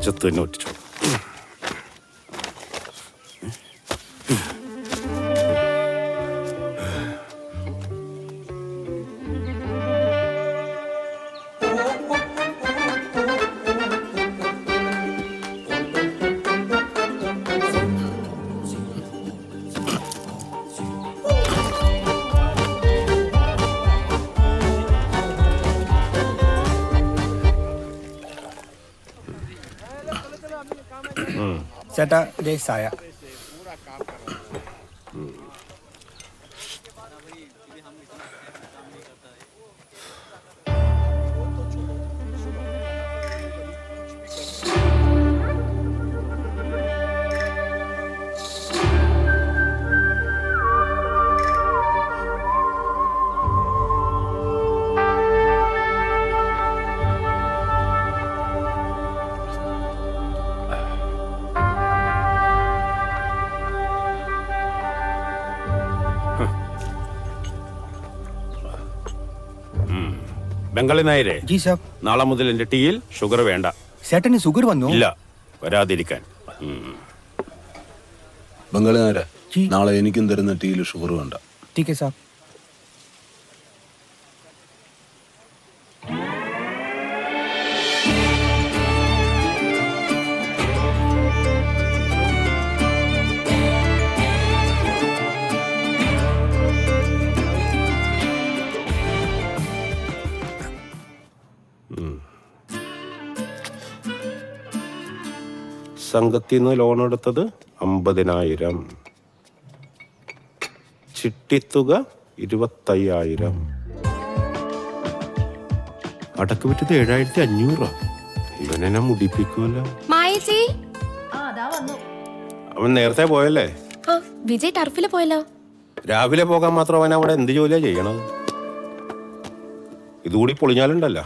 നെഞ്ചത്ത് തന്നെ ഒറ്റിച്ചു. ചേട്ടാ ഇതേ സായ. ബംഗാളി നായരെ, ജി സാബ്. നാളെ മുതൽ എന്റെ ടീയിൽ ഷുഗർ വേണ്ട. ചേട്ടന് ഷുഗർ വന്നു? ഇല്ല, വരാതിരിക്കാൻ. ബംഗാളി നായരെ, നാളെ എനിക്കും തരുന്ന ടീയിൽ ഷുഗർ വേണ്ട. ठीक है साहब. സംഘത്തിൽ നിന്ന് ലോൺ എടുത്തത് 50,000, ചിട്ടിത്തുക 25,000, അടക്ക് വിറ്റത് 7,500. ഇവനെന്നെ മുടിപ്പിക്കുമല്ലോ. അവൻ നേരത്തെ പോയല്ലേ? വിജയ് ടർഫില് പോയല്ലോ. രാവിലെ പോകാൻ മാത്രം അവൻ അവിടെ എന്ത് ജോലിയാ ചെയ്യണത്? ഇതുകൂടി പൊളിഞ്ഞാലുണ്ടല്ല,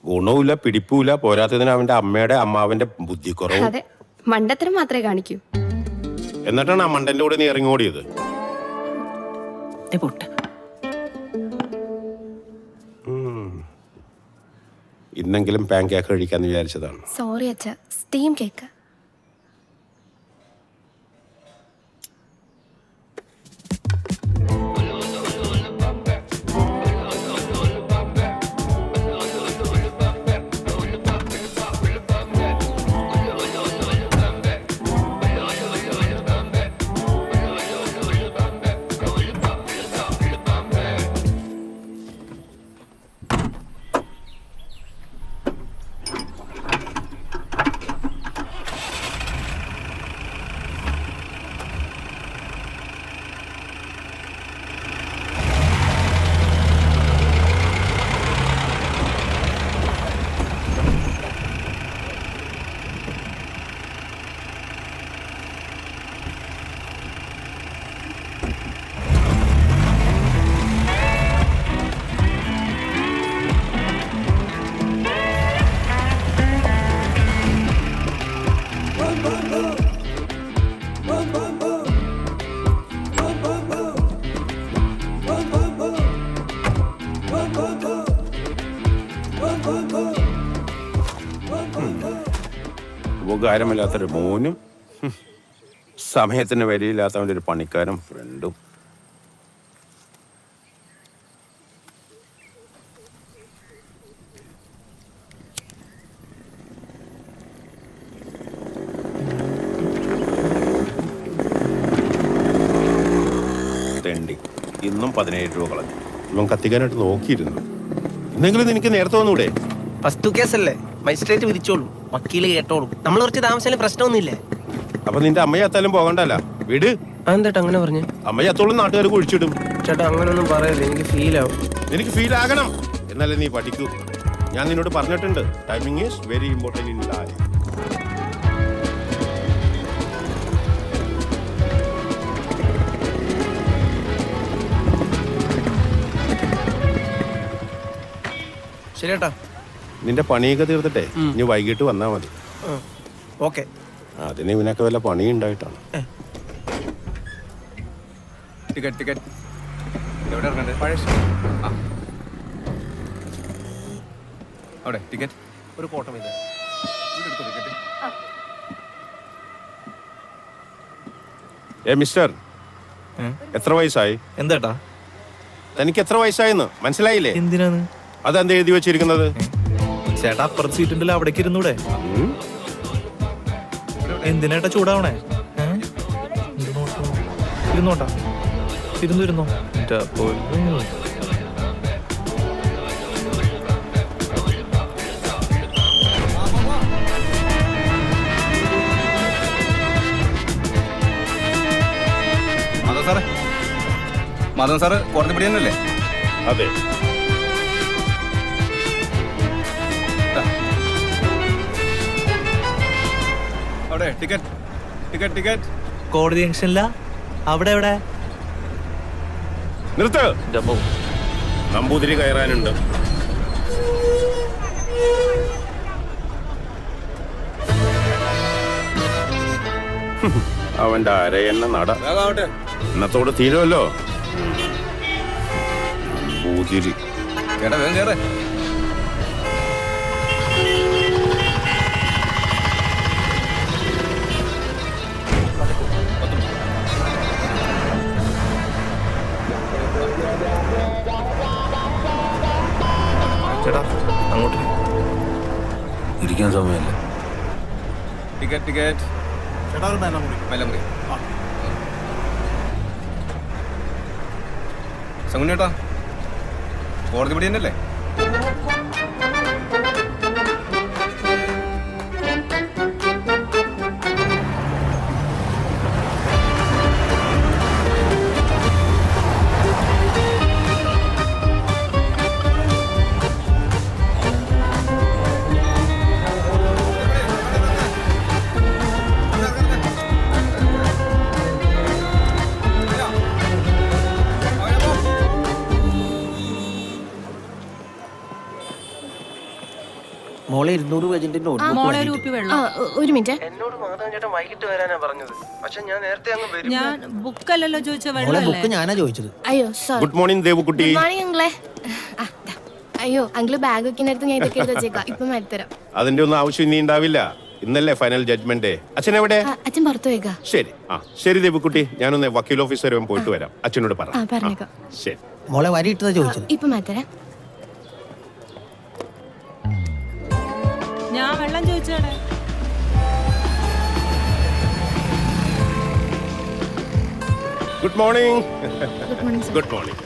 ഗുണവുമില്ല പിടിപ്പുമില്ല. പോരാത്തതിന് അവന്റെ അമ്മയുടെ അമ്മാവന്റെ ബുദ്ധിക്കുറവ്. അതെ, മണ്ടത്തരം മാത്രമേ കാണിക്കൂ. എന്നിട്ടാണ് ആ മണ്ടന്റെ കൂടെ നീ ഇറങ്ങി ഓടിയത്. ഇന്നെങ്കിലും പാൻ കേക്ക് കഴിക്കാന്ന് വിചാരിച്ചതാണ്. സോറി അച്ഛാ, സ്റ്റീം കേക്ക്. ഉപകാരമില്ലാത്തൊരു മോനും സമയത്തിന് വിലയില്ലാത്തവൻ്റെ ഒരു പണിക്കാരും ഫ്രണ്ടും. തെണ്ടി ഇന്നും 17 രൂപ കളഞ്ഞു. ഇവൻ കത്തിക്കാനായിട്ട് നോക്കിയിരുന്നു. എന്തെങ്കിലും നിനക്ക് നേരത്തെ വന്നൂടെ? ഫസ്റ്റ് കേസല്ലേ, മജിസ്ട്രേറ്റ് വിധിച്ചോളൂ, വക്കീല് കേട്ടോളൂ. നമ്മൾ കുറച്ച് താമസിച്ചാലും പ്രശ്നമൊന്നുമില്ലേ? അപ്പൊ നിന്റെ അമ്മയെ അത്താലും പോകണ്ടല്ല, വീട്. അതെന്താ അങ്ങനെ പറഞ്ഞു? അമ്മയെ അത്തോളം നാട്ടുകാർ കുഴിച്ചിടും. ചേട്ടാ അങ്ങനൊന്നും പറയല്ലേ, എനിക്ക് ഫീൽ ആവും. എനിക്ക് ഫീൽ ആകണം എന്നല്ലേ നീ പഠിക്കൂ. ഞാൻ നിന്നോട് പറഞ്ഞിട്ടുണ്ട്, timing is very important in life. ശരിയേട്ടാ, നിന്റെ പണിയൊക്കെ തീർത്തിട്ടെ ഇനി വൈകിട്ട് വന്നാ മതി. ഓക്കെ. അതിന് ഇവനൊക്കെ വല്ല പണി ഉണ്ടായിട്ടാണ്. ടിക്കറ്റ് അവിടെ ടിക്കറ്റ് ഒരു ഫോട്ടോ. മിസ്റ്റർ എത്ര വയസ്സായി? എന്താട്ടാ? തനിക്ക് എത്ര വയസ്സായെന്ന് മനസ്സിലായില്ലേ? എന്തിനാന്ന്? അതെന്ത് എഴുതി വെച്ചിരിക്കുന്നത്? ചേട്ടാ അപ്പുറത്ത് സീറ്റ് ഉണ്ടല്ലോ, അവിടേക്ക് ഇരുന്നൂടെ? എന്തിനാട്ടാ ചൂടാവണേ? ഇരുന്നോട്ടാ, ഇരുന്നോ. മാധവൻ സാറ് കോടതി പടി തന്നെയല്ലേ? അതെ. അവിടെ ടിക്കറ്റ് ടിക്കറ്റ് ടിക്കറ്റ്. കോടതി ജംഗ്ഷനില്ല, അവിടെ എവിടെ? നിർത്ത്. നമ്പൂതിരി കയറാനുണ്ട്. അവന്റെ അരയെണ്ണ നട ഇന്നത്തോട് തീരുമല്ലോ. നമ്പൂതിരി ചേട്ടാ വേഗം കയറേ. ചേട്ടാ അങ്ങോട്ട് ഇരിക്കാൻ സമയമല്ല. Ticket ticket. മലമുറി. സംഗുണ്ണേട്ടാ കോടതി പടി തന്നെയല്ലേ? മോളെ 200 പേജിന്റെ മോളെ ഒരു കുപ്പി വെള്ളം. ഒരു മിനിറ്റ്. എന്നോട് മാധവൻ ചേട്ടൻ വൈകിട്ട് വരാനാ പറഞ്ഞത്. പക്ഷെ ഞാൻ നേരത്തെ അങ്ങ് വരും. ഞാൻ ബുക്കല്ലല്ലോ ചോദിച്ച മോളെ വെള്ളം ബുക്ക് ഞാനാ ചോദിച്ചത്. അയ്യോ sorry. Good morning Devukutty. Good morning അങ്കിളെ. അയ്യോ അങ്കിള് ബാഗ് വെക്കുന്നിടത്ത് ഞാൻ ഇതൊക്കെ എടുത്ത് വെച്ചേക്കാം. ഇപ്പൊ മരുത്തരാം. അതിന്റെ ഒന്നും ആവശ്യം ഇനി ഉണ്ടാവില്ല. ഇന്നല്ലേ ഫൈനൽ ജഡ്ജ്മെന്റ്. അച്ഛൻ എവിടെ? അച്ഛൻ പുറത്തു പോയിക്കാ. ശരി. ശരി ദേവുകുട്ടി, ഞാനൊന്ന് വക്കീൽ ഓഫീസർ വരെ പോയിട്ട് വരാം. അച്ഛനോട് പറ. പറഞ്ഞേക്കാം. ശരി. മോളെ വരി ഇട്ടതാ ചോദിച്ചത്. ഇപ്പൊ മരുത്തരാം. ഞാൻ വെള്ളം ചോദിച്ചാടെ. Good morning. Good morning sir. Good morning.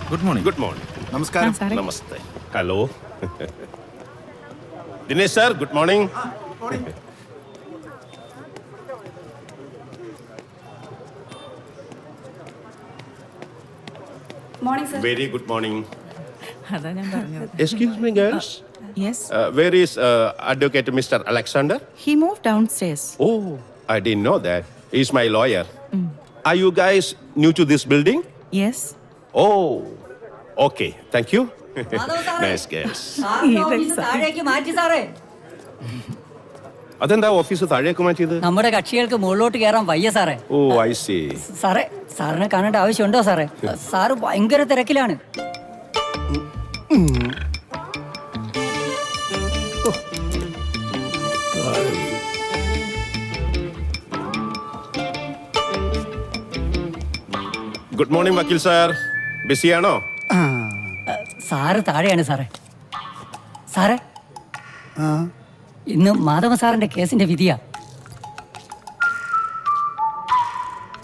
Good morning. Good morning. നമസ്കാരം. നമസ്തേ. Hello Dinesh sir, good morning. Morning sir. Very good morning. അതാ ഞാൻ പറഞ്ഞത്. Excuse me, girls. Yes. Where is Advocate Mr. Alexander? He moved downstairs. Oh, I didn't know that. He's my lawyer. Are you guys new to this building? Yes. Oh, okay. Thank you. Nice girls. താഴേക്ക് മാറ്റി സാറേ. അതെന്താ office താഴേക്ക് മാറ്റിയത്? നമ്മുടെ കക്ഷികൾക്ക് മുകളിലോട്ട് കയറാൻ വയ്യ സാറേ. ഓ, ഐ സി. സാറേ, സാറിനെ കാണേണ്ട ആവശ്യമുണ്ടോ സാറേ? സാറ് ഭയങ്കര തിരക്കിലാണ്. ഗുഡ് മോർണിംഗ് വക്കീൽ സാർ. ബിസിയാണോ? സാറ് താഴെയാണ് സാറേ. സാറേ, ഇന്ന് മാധവ സാറിന്റെ കേസിന്റെ വിധിയാ.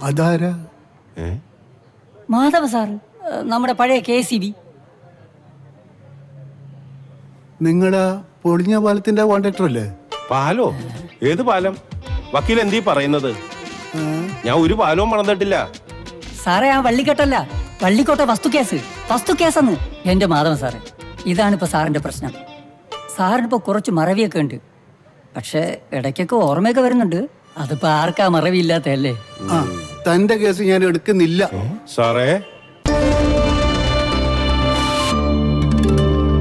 അതാരാ? മാധവ സാറ്, നമ്മുടെ പഴയ KCB. നിങ്ങളുടെ പൊളിഞ്ഞ പാലത്തിന്റെ കോൺട്രാക്ടർ അല്ലേ? പാലോ? ഏത് പാലം? വക്കീൽ എന്തീ പറയുന്നത്? ഞാൻ ഒരു പാലവും മറന്നിട്ടില്ല. സാറേ, ആ വള്ളിക്കെട്ടല്ല, വള്ളിക്കോട്ടെ വസ്തുക്കേസെന്ന്. എന്റെ മാധവ സാറേ, ഇതാണിപ്പോ സാറിന്റെ പ്രശ്നം. സാറിനിപ്പോ കുറച്ച് മറവിയൊക്കെ ഉണ്ട്, പക്ഷെ ഇടയ്ക്കൊക്കെ ഓർമ്മയൊക്കെ വരുന്നുണ്ട്. അതിപ്പോ ആർക്കാ മറവിയില്ലാത്തല്ലേ? തന്റെ കേസ് ഞാൻ എടുക്കുന്നില്ല സാറേ,